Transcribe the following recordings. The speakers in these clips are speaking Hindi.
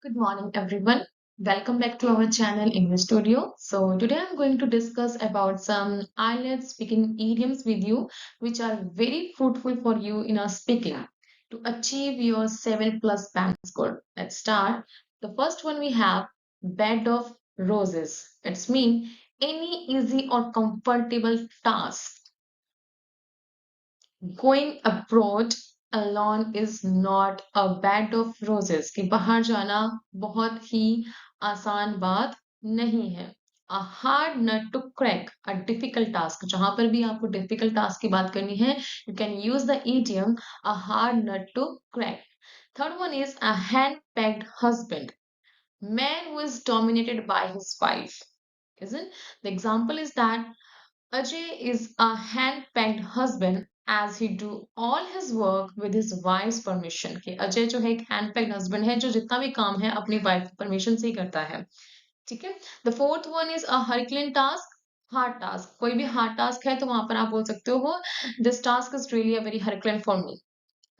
Good morning, everyone. Welcome back to our channel English Studio. So today I'm going to discuss about some IELTS speaking idioms with you, which are very fruitful for you in our speaking to achieve your 7 plus band score. Let's start. The first one we have bed of roses. It's mean any easy or comfortable task. Going abroad alone is not a bed of roses कि बाहर जाना बहुत ही आसान बात नहीं है. A hard nut to crack, a difficult task. जहां पर भी आपको difficult task की बात करनी है, you can use the idiom a hard nut to crack. Third one is a hand-pegged husband. Man who is dominated by his wife. Isn't? The example is that Ajay is a hand-pegged husband as he do all his work with his wife's permission. कि अजय जो है एक hand-pegged husband है जो जितना भी काम है अपनी wife की permission से ही करता है. ठीक है. The fourth one is a Herculean task. Hard task. कोई भी hard task है तो वहां पर आप बोल सकते हो this task is really a very Herculean for me.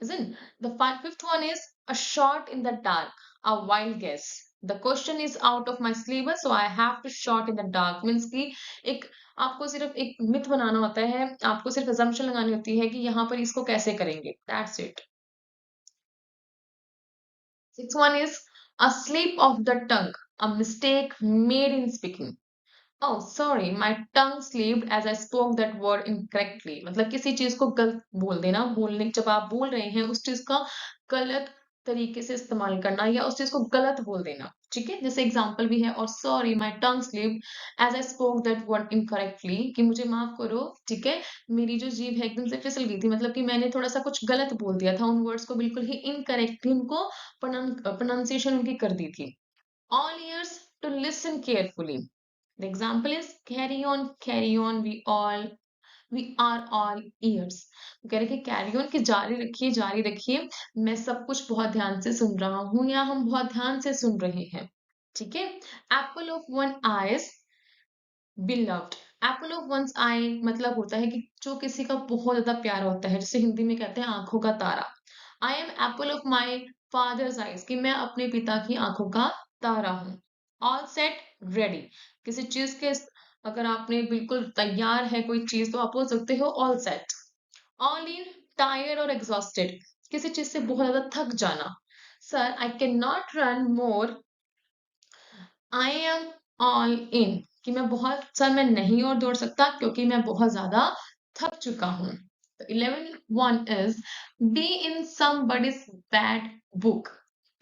Isn't? The fifth one is a shot in the dark, a wild guess. The question is out of my syllabus, so I have to shot in the dark. Means कि एक आपको सिर्फ एक मिथ बनाना होता है, आपको सिर्फ assumption लगानी होती है कि यहाँ पर इसको कैसे करेंगे. That's it. Sixth one is a slip of the tongue, a mistake made in speaking. Oh, sorry, my tongue slipped as I spoke that word incorrectly. मतलब किसी चीज को गलत बोल देना, बोलने जब आप बोल रहे हैं उस चीज का गलत तरीके से इस्तेमाल करना या उस चीज को गलत बोल देना. ठीक है, जैसे एग्जांपल भी है और sorry my tongue slipped as I spoke that word incorrectly कि मुझे माफ करो. ठीक है, मेरी जो जीभ है एकदम से फिसल गई थी, मतलब कि मैंने थोड़ा सा कुछ गलत बोल दिया था, उन वर्ड्स को बिल्कुल ही इनकरेक्टली उनको प्रोनाउंसिएशन उनकी कर दी थी. All ears to listen carefully. The example is carry on, we are all ears. तो कह रहे कि कैरी ऑन कि जारी रखिए, मैं सब कुछ बहुत ध्यान से सुन रहा हूँ या हम बहुत ध्यान से सुन रहे हैं. ठीक है. Apple of one eyes beloved. Apple of one's eye मतलब होता है कि जो किसी का बहुत ज्यादा प्यारा होता है, जिसे हिंदी में कहते हैं आंखों का तारा. I am apple of my father's eyes कि मैं अपने पिता की आंखों का तारा हूँ. ऑल सेट रेडी किसी चीज के अगर आपने बिल्कुल तैयार है कोई चीज तो आप बोल सकते हो all set. All in tired और एग्जॉस्टेड किसी चीज से बहुत ज्यादा थक जाना. Sir I can not run more I am all in कि मैं बहुत सर मैं नहीं और दौड़ सकता क्योंकि मैं बहुत ज्यादा थक चुका हूँ. तो 11 one is be in somebody's bad book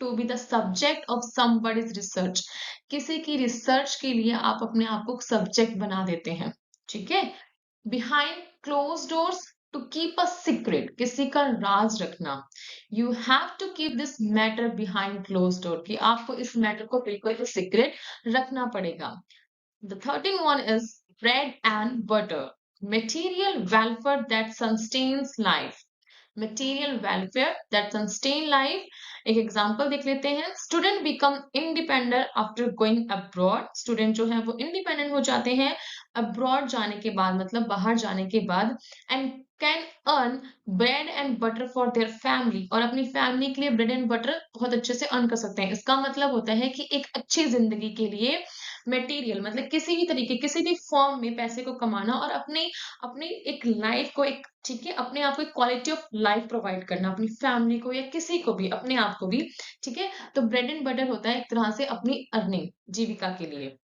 to be the subject of somebody's research. किसी की रिसर्च के लिए आप अपने आप को सब्जेक्ट बना देते हैं. ठीक है. behind closed doors to keep a secret किसी का राज रखना. You have to keep this matter behind closed door कि आपको इस मैटर को बिल्कुल सीक्रेट रखना पड़ेगा. The 13th one is bread and butter. Material welfare that sustains life. Material welfare that sustain life. एक एग्जांपल देख लेते हैं. Student become independent after going abroad. Student जो है वो independent हो जाते हैं abroad जाने के बाद मतलब बाहर जाने के बाद and can earn bread and butter for their family और अपनी फैमिली के लिए ब्रेड एंड बटर बहुत अच्छे से अर्न कर सकते हैं. इसका मतलब होता है कि एक अच्छी जिंदगी के लिए मटेरियल मतलब किसी भी तरीके किसी भी फॉर्म में पैसे को कमाना और अपने अपनी एक लाइफ को एक ठीक है अपने आप को एक क्वालिटी ऑफ लाइफ प्रोवाइड करना अपनी फैमिली को या किसी को भी अपने आप को भी. ठीक है. तो ब्रेड एंड बटर होता है एक तरह से अपनी अर्निंग जीविका के लिए.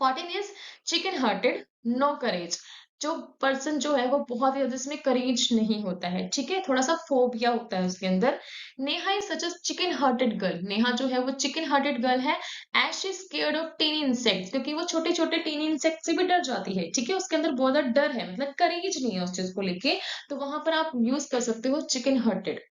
14 इज चिकन हार्टेड नो करेज. जो पर्सन जो है वो बहुत ही ज्यादा इसमें करेज नहीं होता है. ठीक है. थोड़ा सा फोबिया होता है उसके अंदर. Neha is such a chicken hearted girl. Neha जो है वो चिकन हार्टेड गर्ल है as she scared of tiny insects क्योंकि वो छोटे छोटे टीनी इंसेक्ट से भी डर जाती है. ठीक है. उसके अंदर बहुत ज्यादा डर है मतलब करेज नहीं है उस चीज को लेके. तो वहां पर आप यूज कर सकते हो chicken hearted.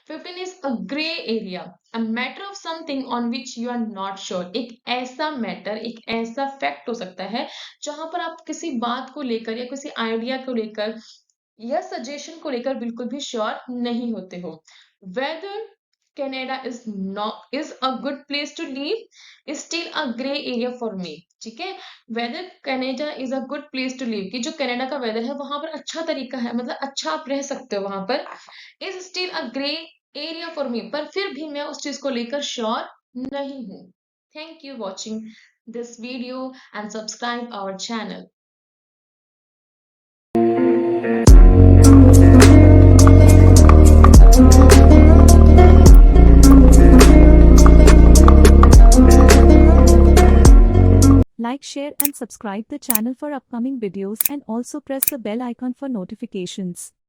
15 is a gray area, a matter of something on which you are not sure. एक ऐसा मैटर एक ऐसा फैक्ट हो सकता है जहां पर आप किसी बात को लेकर या किसी आइडिया को लेकर या सजेशन को लेकर बिल्कुल भी श्योर नहीं होते हो. Whether Canada is a good place to live is still a gray area for me. ठीक है. Whether Canada is a good place to live कि जो कनाडा का वेदर है वहां पर अच्छा तरीका है मतलब अच्छा आप रह सकते हो वहां पर is still a gray area for me पर फिर भी मैं उस चीज को लेकर श्योर नहीं हूँ। Thank you watching this video and subscribe our channel. Like, share and subscribe the channel for upcoming videos and also press the bell icon for notifications.